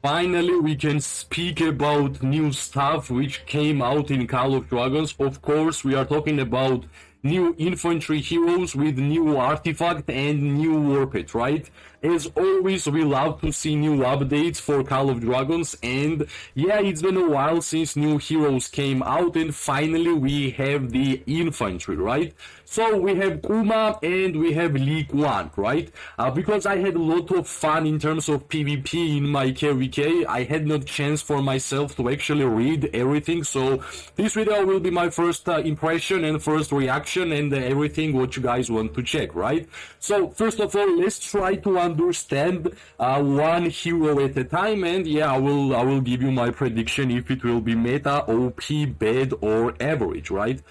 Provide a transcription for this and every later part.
Finally, we can speak about new stuff which came out in Call of Dragons. Of course, we are talking about new infantry heroes with new artifact and new war pet, right? As always, we love to see new updates for Call of Dragons, and yeah, it's been a while since new heroes came out, and finally we have the infantry, right? So we have KUMA and we have League 1, right? Because I had a lot of fun in terms of PvP in my KVK, I had no chance for myself to actually read everything, so this video will be my first impression and first reaction and everything what you guys want to check, right? So first of all, let's try to understand one hero at a time, and yeah, I will give you my prediction if it will be meta, OP, bad, or average, right?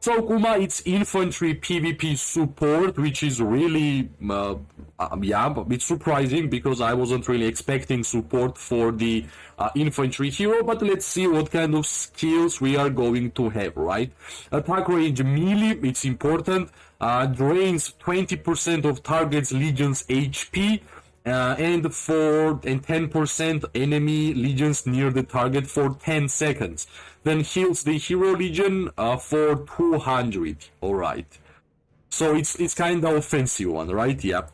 So KUMA, it's infantry PvP support, which is really, yeah, it's surprising because I wasn't really expecting support for the infantry hero, but let's see what kind of skills we are going to have, right? Attack range melee, it's important, drains 20% of target's legion's HP, and 10% enemy legions near the target for 10 seconds. Then heals the hero legion for 200. Alright. So it's kind of offensive one, right? Yep.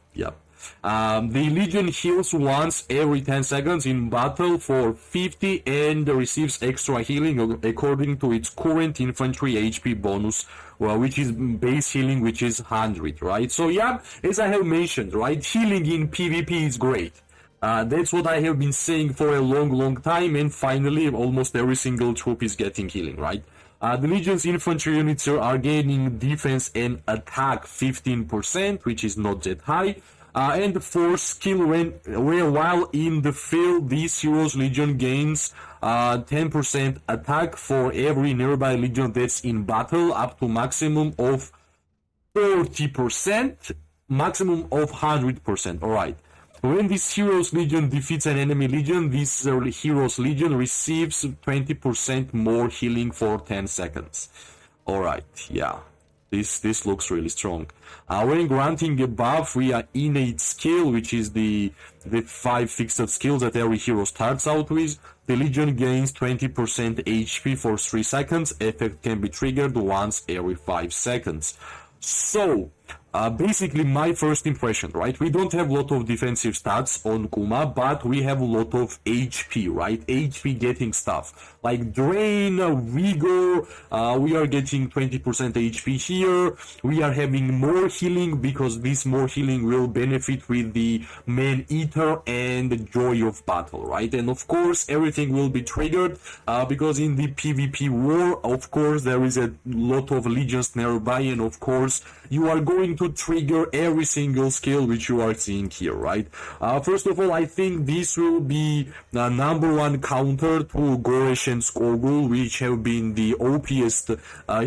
The legion heals once every 10 seconds in battle for 50 and receives extra healing according to its current infantry HP bonus, which is base healing, which is 100, right? So yeah, as I have mentioned, right, healing in PvP is great. That's what I have been saying for a long time, and finally almost every single troop is getting healing, right? The Legion's infantry units are gaining defense and attack 15%, which is not that high. And for skill while in the field, this hero's legion gains 10% attack for every nearby legion that's in battle, up to maximum of 40%, maximum of 100%. Alright. When this hero's legion defeats an enemy legion, this hero's legion receives 20% more healing for 10 seconds. Alright, yeah. This looks really strong. When granting a buff via innate skill, which is the 5 fixed skills that every hero starts out with, the legion gains 20% HP for 3 seconds. Effect can be triggered once every 5 seconds. So, basically my first impression, right? We don't have a lot of defensive stats on KUMA, but we have a lot of HP, right? HP getting stuff like Drain, Vigor, we are getting 20% HP here. We are having more healing because this more healing will benefit with the Man-Eater and Joy of Battle, right? And of course, everything will be triggered because in the PvP war, of course, there is a lot of legions nearby, and of course, you are going to trigger every single skill which you are seeing here, right? First of all, I think this will be the number one counter to Georrge and Skogul, which have been the OPest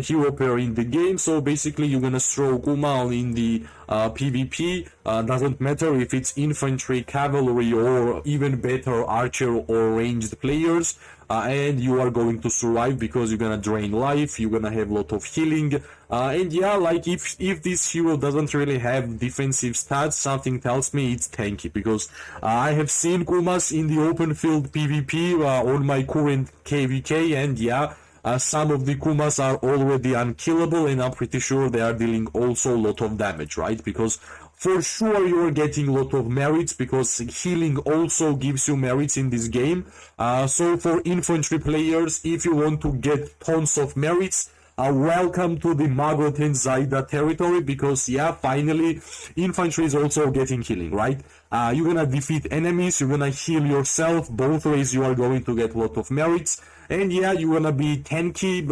hero pair in the game. So basically, you're gonna throw KUMA in the PvP. Doesn't matter if it's infantry, cavalry, or even better archer or ranged players. And you are going to survive because you're gonna drain life, you're gonna have a lot of healing, and yeah, like if this hero doesn't really have defensive stats, something tells me it's tanky, because I have seen KUMAs in the open field PvP on my current KVK, and yeah, some of the KUMAs are already unkillable, and I'm pretty sure they are dealing also a lot of damage, right? Because for sure you're getting a lot of merits, because healing also gives you merits in this game. So for infantry players, if you want to get tons of merits, welcome to the Magot and Zaida territory, because yeah, finally infantry is also getting healing, right? You're gonna defeat enemies, you're gonna heal yourself, both ways you are going to get a lot of merits, and yeah, you're gonna be tanky,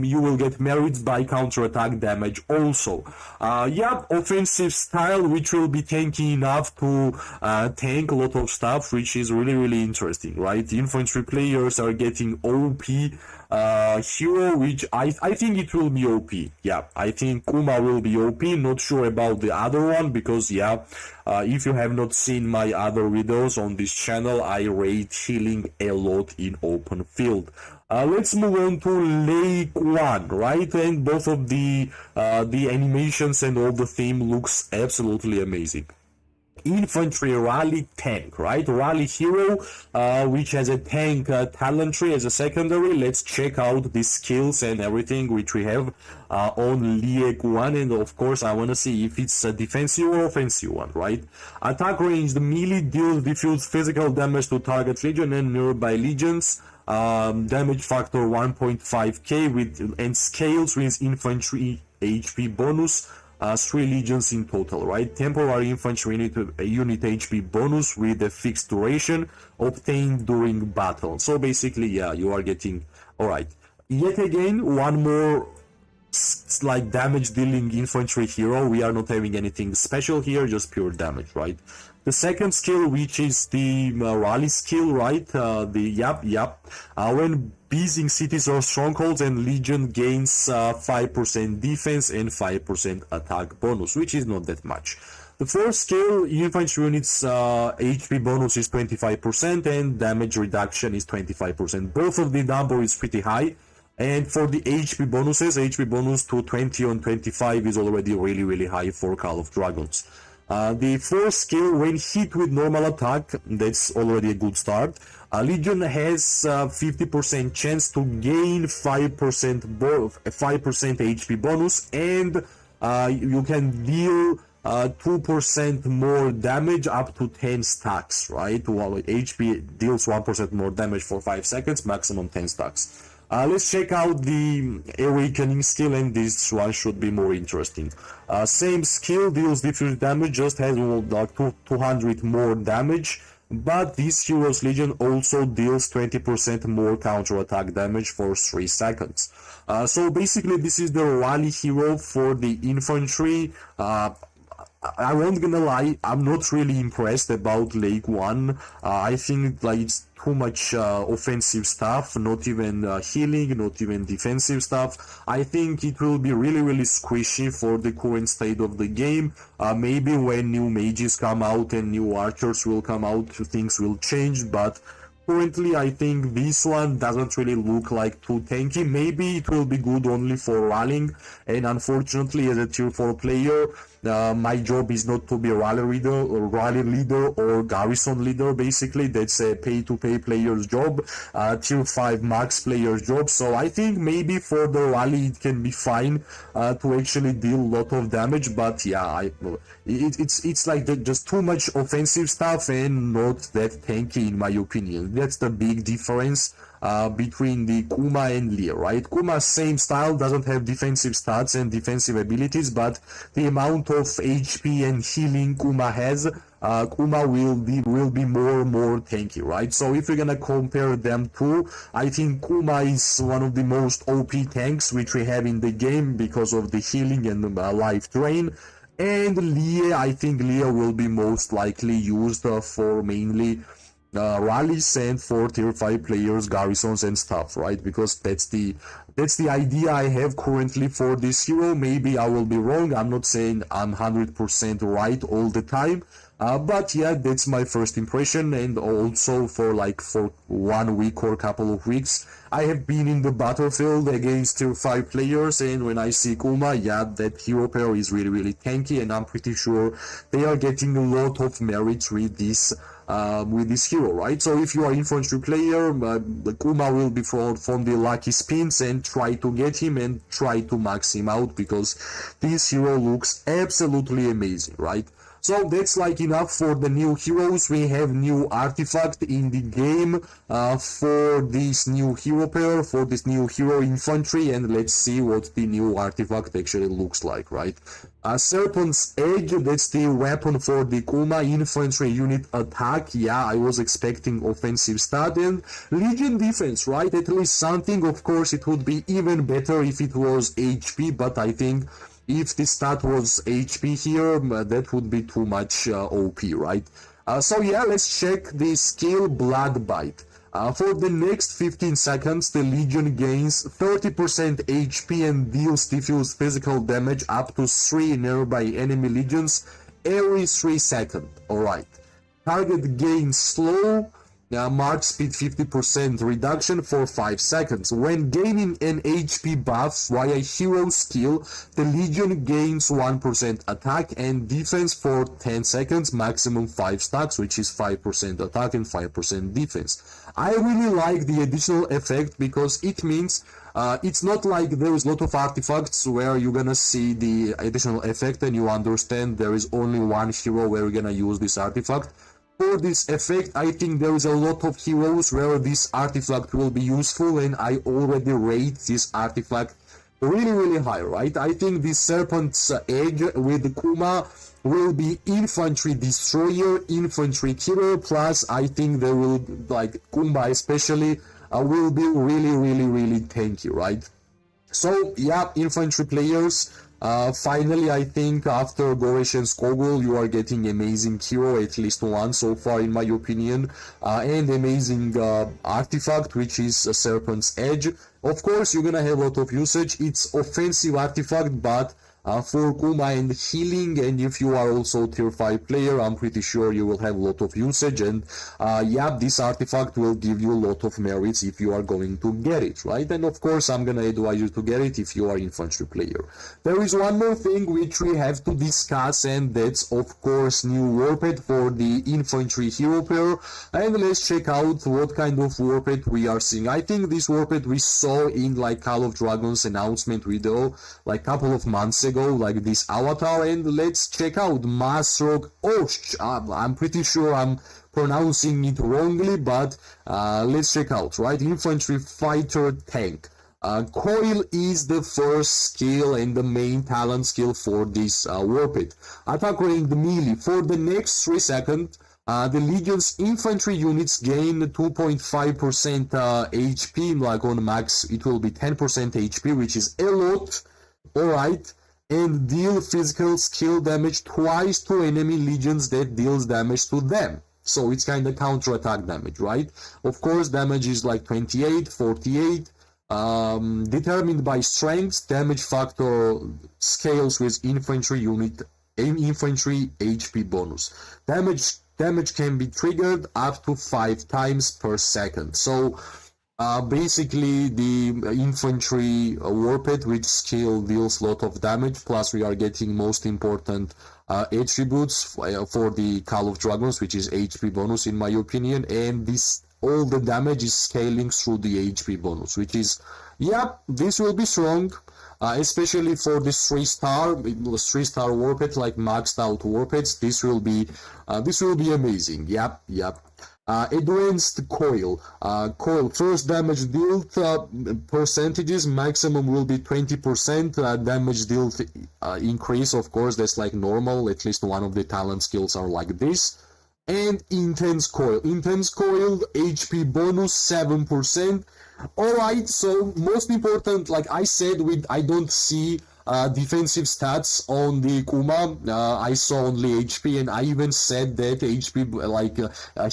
you will get merits by counter-attack damage also. Yeah, offensive style, which will be tanky enough to tank a lot of stuff, which is really interesting, right? The infantry players are getting OP hero, which I think it will be OP. Yeah, I think KUMA will be OP, not sure about the other one, because yeah, if you have not seen my other videos on this channel, I rate healing a lot in open field. Let's move on to Lei 1, right? And both of the animations and all the theme looks absolutely amazing. Infantry Rally Tank, right? Rally Hero, which has a tank talent tree as a secondary. Let's check out the skills and everything which we have on League 1, and of course I want to see if it's a defensive or offensive one, right? Attack range, the melee deals diffuse physical damage to target legion and nearby legions. Damage factor 1.5k with and scales with infantry HP bonus. 3 legions in total, right? Temporary infantry unit HP bonus with a fixed duration obtained during battle. So basically, yeah, you are getting, alright. Yet again, one more like damage dealing infantry hero. We are not having anything special here, just pure damage, right? The second skill, which is the rally skill, right? When beezing cities or strongholds, and legion gains 5% defense and 5% attack bonus, which is not that much. The first skill, infantry units HP bonus is 25% and damage reduction is 25%. Both of the number is pretty high. And for the HP bonuses, HP bonus to 20 on 25 is already really high for Call of Dragons. The first skill, when hit with normal attack, that's already a good start. Legion has 50% chance to gain 5% HP bonus, and you can deal 2% more damage up to 10 stacks, right? While HP deals 1% more damage for 5 seconds, maximum 10 stacks. Let's check out the Awakening skill, and this one should be more interesting. Same skill, deals diffuse damage, just has like 200 more damage, but this hero's legion also deals 20% more counter-attack damage for 3 seconds. So basically this is the rally hero for the infantry. I won't gonna lie, I'm not really impressed about League 1. I think like it's too much offensive stuff, not even healing, not even defensive stuff. I think it will be really squishy for the current state of the game. Maybe when new mages come out and new archers will come out, things will change, but currently I think this one doesn't really look like too tanky. Maybe it will be good only for rallying, and unfortunately as a tier 4 player, my job is not to be rally leader or garrison leader. Basically that's a pay-to-play player's job, tier 5 max player's job. So I think maybe for the rally it can be fine to actually deal a lot of damage, but yeah, it's like just too much offensive stuff and not that tanky in my opinion. That's the big difference between the KUMA and Lei, right? KUMA, same style, doesn't have defensive stats and defensive abilities, but the amount of HP and healing KUMA has, KUMA will be more tanky, right? So if you're gonna compare them two, I think KUMA is one of the most OP tanks which we have in the game because of the healing and life drain. And Lei, I think Lei will be most likely used for mainly rallies and for tier 5 players, garrisons and stuff, right? Because that's the idea I have currently for this hero. Maybe I will be wrong, I'm not saying I'm 100% right all the time, but yeah, that's my first impression. And also for 1 week or couple of weeks I have been in the battlefield against tier 5 players, and when I see KUMA, yeah, that hero pair is really tanky, and I'm pretty sure they are getting a lot of merits with this hero, right? So if you are infantry player, the KUMA will be from the lucky spins, and try to get him and try to max him out, because this hero looks absolutely amazing, right? So that's like enough for the new heroes. We have new artifact in the game for this new hero pair, for this new hero infantry, and let's see what the new artifact actually looks like, right? Serpent's Edge, that's the weapon for the KUMA infantry unit attack. Yeah, I was expecting offensive stat and legion defense, right? At least something. Of course, it would be even better if it was HP, but I think if the stat was HP here, that would be too much OP, right? So yeah, let's check the skill Blood Bite. For the next 15 seconds, the Legion gains 30% HP and deals diffuse physical damage up to 3 nearby enemy legions every 3 seconds. Alright. Target gains slow March speed 50% reduction for 5 seconds. When gaining an HP buff via hero skill, the Legion gains 1% attack and defense for 10 seconds, maximum 5 stacks, which is 5% attack and 5% defense. I really like the additional effect because it means it's not like there is a lot of artifacts where you're gonna see the additional effect and you understand there is only one hero where you're gonna use this artifact. For this effect, I think there is a lot of heroes where this artifact will be useful, and I already rate this artifact really high, right? I think this Serpent's Edge with KUMA will be Infantry Destroyer, Infantry Killer, plus I think there will, like KUMA especially, will be really tanky, right? So yeah, infantry players, finally I think after Georrge and Skogul you are getting amazing hero, at least one so far in my opinion, and amazing artifact, which is a Serpent's Edge. Of course you're gonna have a lot of usage. It's offensive artifact, but for KUMA and healing, and if you are also tier 5 player, I'm pretty sure you will have a lot of usage, and yeah, this artifact will give you a lot of merits if you are going to get it, right? And of course I'm gonna advise you to get it if you are infantry player. There is one more thing which we have to discuss, and that's of course new War Pet for the infantry hero pair, and let's check out what kind of War Pet we are seeing. I think this War Pet we saw in like Call of Dragons announcement video like couple of months ago, like this avatar, and let's check out Masrok Osh. I'm pretty sure I'm pronouncing it wrongly, but let's check out, right? Infantry fighter tank. Coil is the first skill and the main talent skill for this War Pet. Attack range melee. For the next 3 seconds, the Legion's infantry units gain 2.5% HP, like on max it will be 10% HP, which is a lot, alright, and deal physical skill damage twice to enemy legions that deals damage to them. So it's kind of counter-attack damage, right? Of course, damage is like 28, 48, determined by strength. Damage factor scales with infantry unit and infantry HP bonus. Damage can be triggered up to 5 times per second. So basically the infantry War Pet, which skill deals a lot of damage, plus we are getting most important attributes for the Call of Dragons, which is HP bonus in my opinion, and this all the damage is scaling through the HP bonus, which is, yeah, this will be strong, especially for this 3-star War Pet, like maxed out War Pets. This will be amazing. Yep. Advanced Coil. Coil, first damage dealt percentages, maximum will be 20%, damage dealt increase, of course, that's like normal, at least one of the talent skills are like this. And Intense Coil. Intense Coil, HP bonus 7%. Alright, so most important, like I said, I don't see defensive stats on the KUMA. I saw only HP, and I even said that HP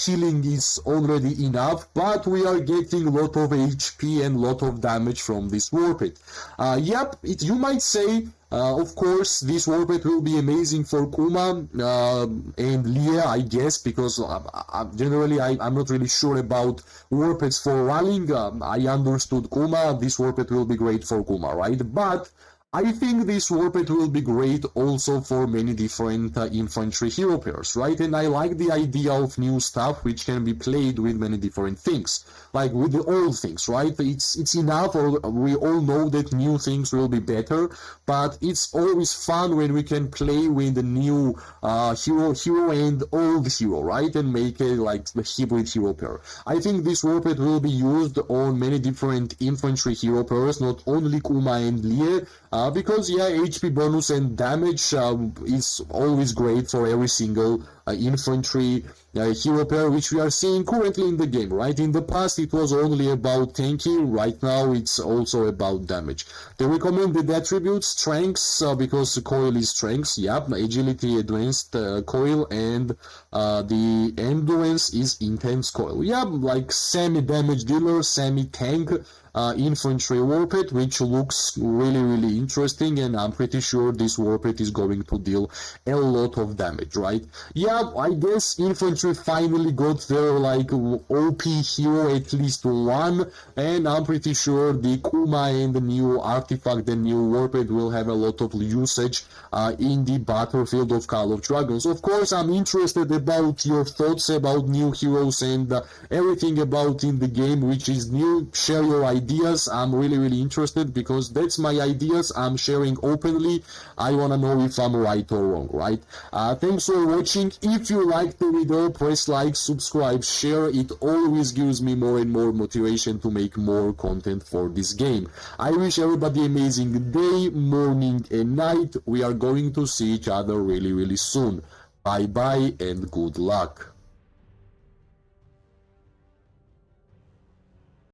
healing is already enough, but we are getting a lot of HP and a lot of damage from this War Pet. Yep, you might say, of course, this War Pet will be amazing for KUMA and Lei, I guess, because generally I'm not really sure about War Pets for rallying. I understood KUMA, this War Pet will be great for KUMA, right? But I think this War Pet will be great also for many different infantry hero pairs, right? And I like the idea of new stuff which can be played with many different things, like with the old things, right? It's enough, or we all know that new things will be better, but it's always fun when we can play with the new hero and old hero, right? And make it like the hybrid hero pair. I think this War Pet will be used on many different infantry hero pairs, not only KUMA and Lei, because yeah, HP bonus and damage is always great for every single infantry hero pair which we are seeing currently in the game, right? In the past it was only about tanky, right now it's also about damage. The recommended attributes, strengths, because Coil is strengths, yep, agility, advanced Coil, and the endurance is intense Coil. Yep, like semi-damage dealer, semi-tank infantry War Pet, which looks really interesting, and I'm pretty sure this War Pet is going to deal a lot of damage, right? Yeah, yeah, I guess Infantry finally got their like OP hero, at least one, and I'm pretty sure the KUMA and the new Artifact, the new War Pet will have a lot of usage in the battlefield of Call of Dragons. Of course, I'm interested about your thoughts about new heroes and everything about in the game which is new. Share your ideas. I'm really interested because that's my ideas. I'm sharing openly. I want to know if I'm right or wrong, right? Thanks for watching. If you like the video, press like, subscribe, share. It always gives me more and more motivation to make more content for this game. I wish everybody amazing day, morning and night. We are going to see each other really soon. Bye bye and good luck.